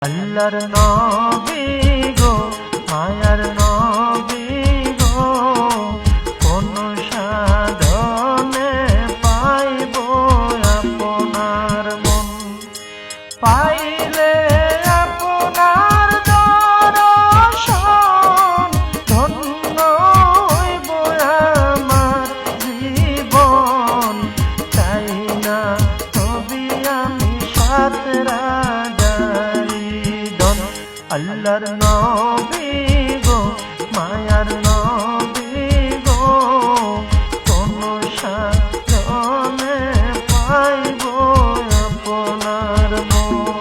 আল্লাহর নবী গো মায়ার নবী গো কোন সাধনে পাইব আপনার মন পাইলে আপনার দর্শন ধন্য হইব আমার জীবন চাই না তবে আমি সাত রাজারি ধন আল্লাহর নবী গো মায়ার নবী গো কোন সাধনে পাইব আপনার মন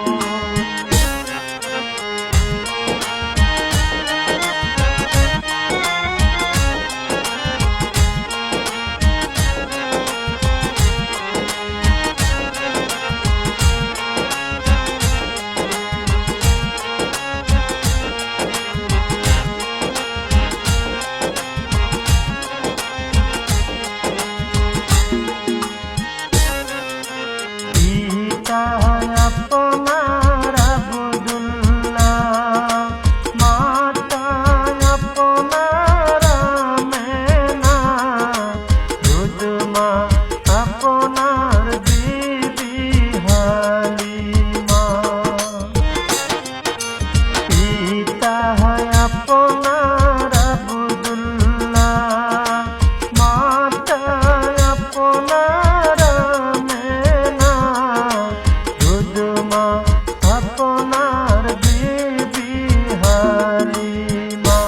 আপনার আব্দুল্লাহ মাতা আপনার আমেনা দুধমা আপনার বিবি হালিমা পিতা আপনার আব্দুল্লাহ মাতা আপনার আমেনা দুধমা আপনার বিবি হালিমা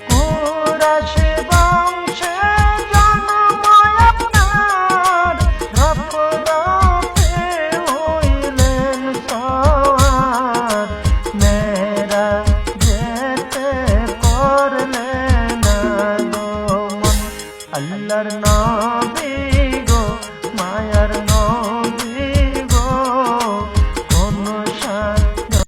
কুরাশি বংশে জন্ম আপনার রফরফে হইলেন সওয়ার মেরা যেতে করলেন আগমন আল্লাহর নবী গো মায়ার